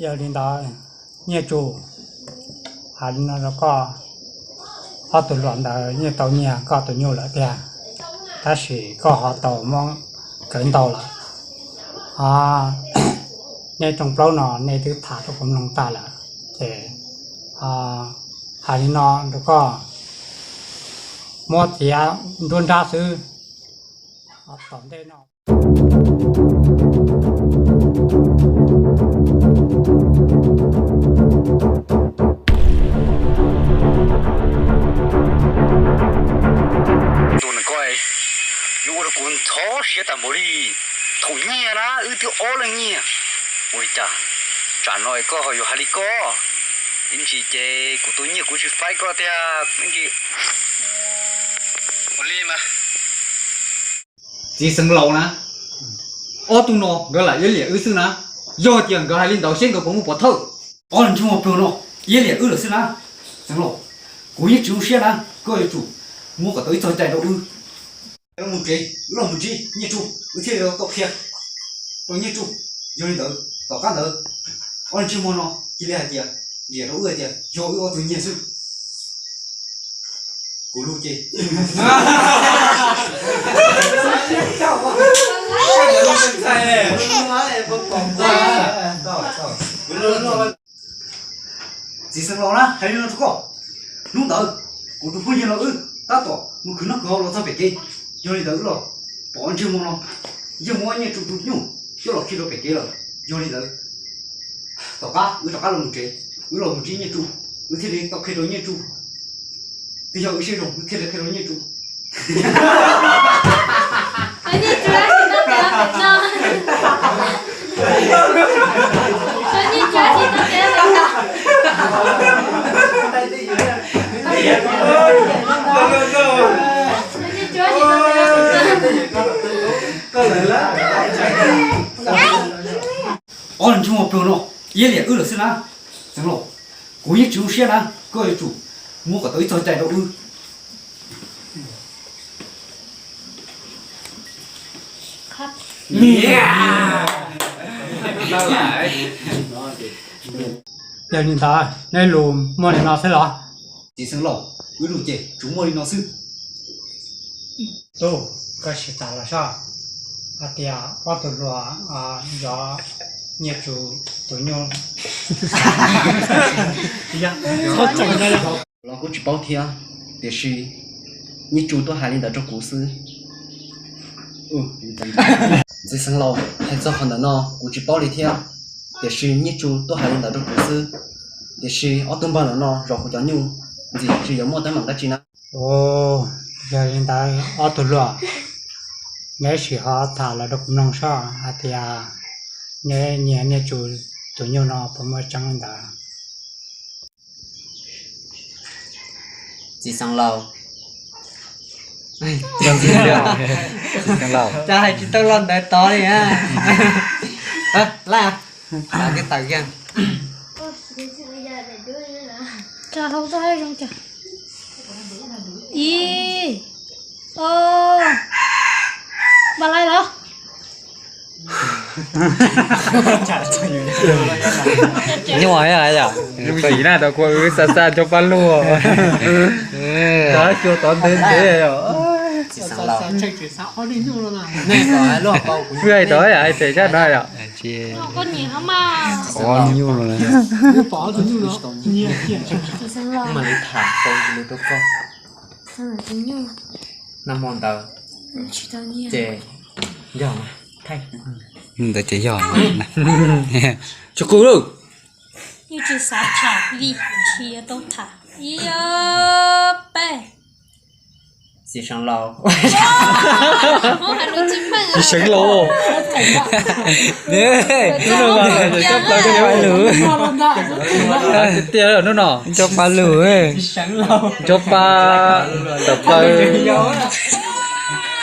giờ đến đó nhà chủ hắn nó có họ tụi loạn đời như tàu nhà có tụi nhiều lợi tiền ta chỉ có họ tàu mong cẩn tàu làในตรงเปล่าหนอในที่ถาดผมลงตาละแต่หาที่นอนแล้วก็มอดเสียโดนด่าซื้อตอบได้นอน做那个，有我的滚草写在某里，头年啦，有条二零年，我的家，站来个还有哈里个，因此这古多年过去翻过的，因此我哩嘛。chỉ sừng lầu nè, ô tung nó gọi là yên lệ ư sư nè, do tiền gọi hai linh đầu sen của cũng bỏ thâu, ô lần chung một biểu nó yên lệ ư được sư nè, sừng lầu, cố ý chú xe nè, coi chủ mua cả tới trời chạy đâu ư, em muốn gì, lo muốn gì, như chủ, ư thế đâu có kia, còn như chủ, do linh đầu, tao cắt đầu, ô lần chung một nó chỉ là tiền, gì đâu ư tiền, do ư tự nhiên sư. Cú lu chi. Chỉ sang lo na, hay nó có. Lúc đó, cú tụi nó ta tỏ, một cứ nó có lo sao phải kê, cho nên đó lo, bỏ ăn chưa mua nó, giờ mua như tụi nhung, cho lo khi lo phải kê rồi, cho nên đó, tỏ cá lo một chế, lo một chế như tụi, thì đi tao khi đó như tụi. Bây giờ cái gì rồi, cái đó như chú. Cái gì chú đã chỉ nó kéo Việt Nam. Cái gì chú đã chỉ nó kéo Việt Nam. Cái gì chú đã chỉ nó kéo Việt Nam. Ôi lần chung một biểu nó, yên lệ ư được xí na, chẳng lộ, cố ý chú xe na, coi chủ, mua cả tới trời chạy đâu ư. giờ nhìn ta đây lùm mua này nó sẽ lo Chỉ sừng lẩu, ư đủ chè, chúng mua đi nó sư. cái sự ta là sao thì qua tụi lo do nhà chủ tụi nhau khó chọn ra là老古只包天，但是你主动还领导这故事。这生老还做好的呢，古只包里天，但是你主动还领导这故事，但是我东帮人呢，绕回家牛，你只有么等忙个只呢？ giờ hiện tại ở tụi lo nếu chỉ họ thả là được nông sao thì nếu nhà chủ tụi nhau nó cũng mới chẳng được chỉ sang lầu Sừng lẩu. cha hay chỉ tao lần đấy to đi ha là cái tàu kia Chà không có hay không chà. Ý. Bà lại đó. nhưng mà ấy à Tí nào đó qua xa xa cho ba lùa. Đó chưa tóm đến thế rồi. chỉ sang lầu Này này có câu của Người tới à, thế chắc đây ạ. con nhìn không mà. Con nhiêu rồi này. Chỉ sang lò. mà lấy thả câu thì lấy tôi câu Sao lại tính nhau? năm món tờ Chỉ tao nhiên. chè giò mà thay Để chế giòn. Cho cô được. Như chỉ sát chả đi chỉ đâu thả. Ý bè. chỉ sang lầu Không phải nó chính mình. Chỉ sừng lô. Nè, nó là chấp lại cái ba lửa. Tiếp rồi nó nọ. Cho ba lửa ấy. sáng lầu Cho ba tập ba.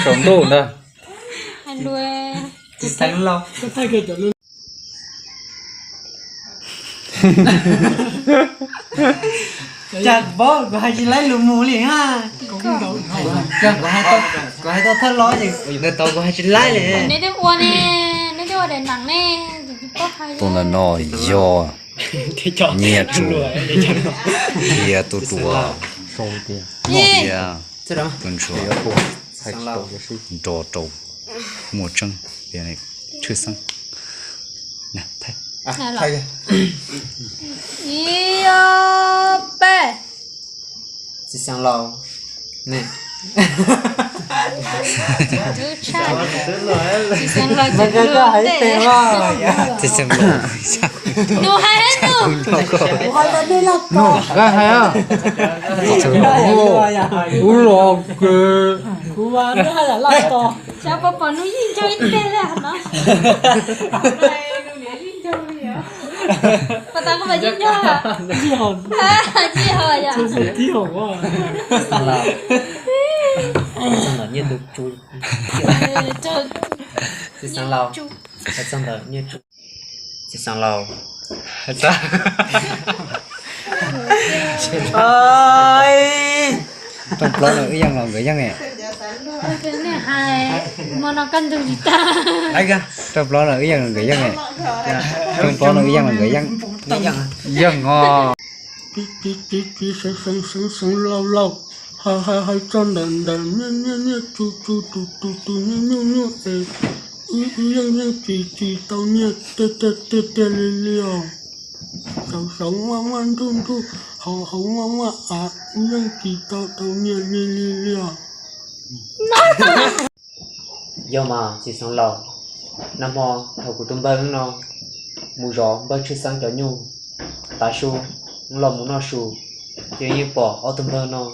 Sống tổn đó. Anh đuôi. chỉ sáng lầu chặt bó có hai chỉ lấy lùm mù liền ha có hai tao thắt lói thì người tao có hai chỉ lấy liền Nếu đứa uống nè, nếu đứa để nặng nè. có hay tôi là nó do nhẹ chủ kia tôi đùa kia Thế đó. tuần chúa Sang lâu. trò trâu mùa trăng bên này chưa xong nè thấy À, Này là- thay kìa. Yêu bè. Chị sang lâu. Nè. Chú cha. Chị sang lo chị Mình có thấy tiền luôn. thế xem lộ Nụ hay hết nụ. nó cái hay à ú lò cái Sao bà bà nó nhìn cho ít tên là nó. Bà ta có phải nhìn cho hả? Chị hồn. Chị hồn à? Sang lâu. Sang lâu như được chú. Cho Chị sang lâu. chú. Sang lâu như chú. Chị sang lâu. Sao? Ơi. trong đó là cái dân là người dân này Cái này hay. Mà nó cần được gì ta? Đấy kìa. trong đó là cái dân là người dân này trong đó là cái dân là người dân Nghe nhận à? dân ngon tí sống lâu hai con đàn nhẹ chú nhẹ chỉ tao nhẹ tê liều sống ngoan thu hầu ngoan à nhưng chỉ tao nhẹ liều Do mà chị sang lâu. Năm ho thầu của tụi bên nó mù gió bên chưa sang cho nhu ta su lòng muốn nó su giờ như bỏ ở tụi bên nó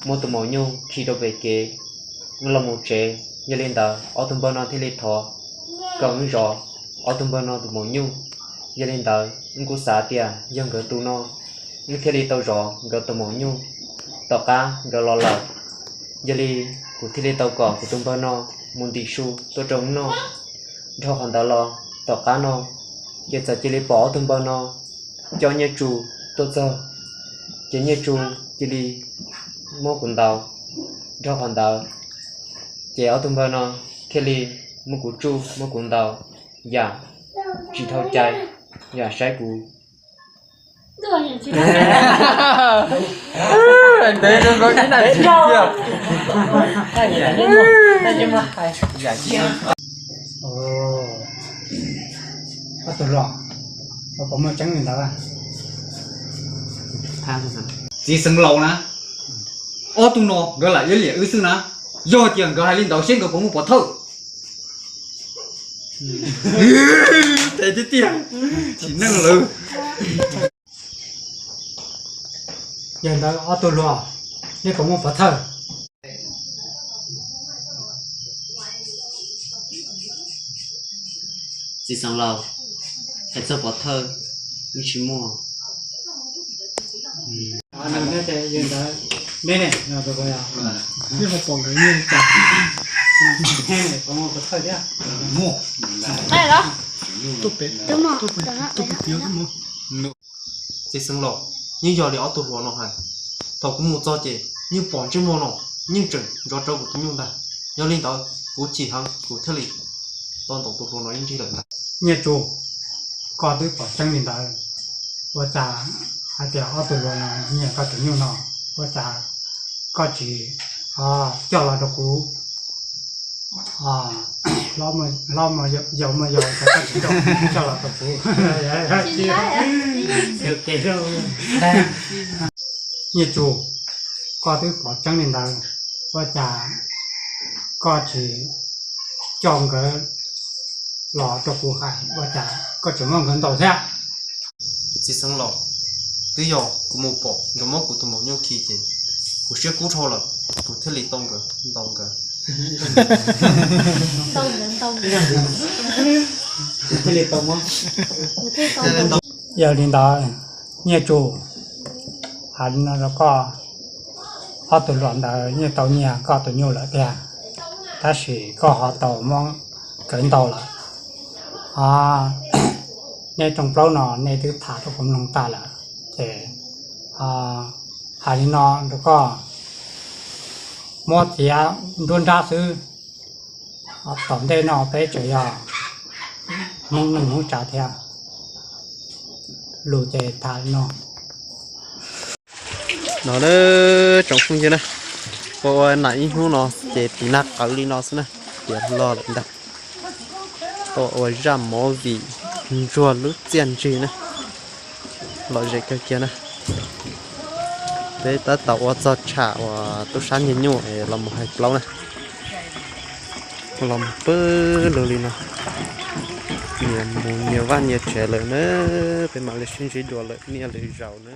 mua tụi mỏ nhu khi đâu về kế lòng một chế giờ lên đó ở tụi bên nó thì lên thọ còn gió ở tụi bên nó tụi mỏ nhu giờ lên đó những cú xả tiền dân gỡ tụi nó những thế đi tàu gió gỡ tụi mỏ nhu tàu cá gỡ lò lợn giờ đi của thế đi tàu cỏ của tụi bên nó muốn đi su tôi trống nó theo hoàn đó lo tàu cá nó giờ sẽ chỉ lấy bỏ thùng bao nó cho nhà chủ tôi giờ chỉ nhà chủ chỉ đi mua quần tàu theo hoàn đó chỉ ở thùng bao nó khi đi mua của chủ mua quần tàu dạ chỉ thâu chạy dạ sai cũ Đưa nhà chị. đấy nó có cái này chưa có tụi lọ có một trắng người ta tham hả chỉ sừng lâu nè ô tung nó gọi là yếu liệt ư sư nè do tiền gọi hai linh đầu sen của cũng một bỏ thâu thế thì tiền chỉ năng lư giờ đó ở tụi lọ nhưng có một phật thờ chị sang lâu phải cho bỏ thơ như chỉ mua nên thế giờ đó này nó được rồi à nhưng mà còn cái như cả này có một phật thờ chứ mua Đây đó. tốt bé Đúng rồi. tốt bé thiếu đúng không chị sinh lộ nhưng giờ thì ở tụi nó hay tao cũng một cho chị nhưng bọn trên môn nó nhưng chừng do trâu của chúng ta do linh đó của chỉ hằng của thế lý toàn tổng tụi nó những chi lần nhà chủ có tới bỏ trắng người ta và trả hai tiểu ở tụi lọ là nhà có tụi nhau nó và trả có chỉ cho là đồ cũ lo mà dầu phải có chỉ cho là đồ cũ Chị gái à? được kể đâu nhà chủ có tới bỏ trắng lên đầu và trả có chỉ chọn cái lọ cho cụ khai và trả có chỉ mong gần tàu theo chị sinh lộ từ giờ của một bộ rồi mất của tụi một nhau khi chị của xe cũ thôi là của thế lý tông cơ Tông. thế liệt tông không giờ lên đó nhà chủ hắn nó có họ tụi loạn đó như tàu nhà có tụi nhiều lợi theo ta chỉ có họ tàu mong cẩn tàu làในตรงเปล่าหนอนในทึบถาทุกคนลงตาละแต่หาดีนอนแล้วก็มอดเสียโดนด่าซื้อตอนได้นอนไปเฉย mong nâng hỗ trợ theo lù chạy thả nó đó trồng không chứ nè cô nãy nó để tí nát cả đi nó xí nè để lo lại đặt tôi ra mỏ vị rùa lướt tiền gì nè loại gì kia nè để ta tạo cho chả và tôi sáng nhìn nhủ làm một hai lâu nè làm bơ lười nè nhiều văn nhiều trẻ lợi nữa bên mà lấy xin chỉ đùa lợi nhiều lợi giàu nữa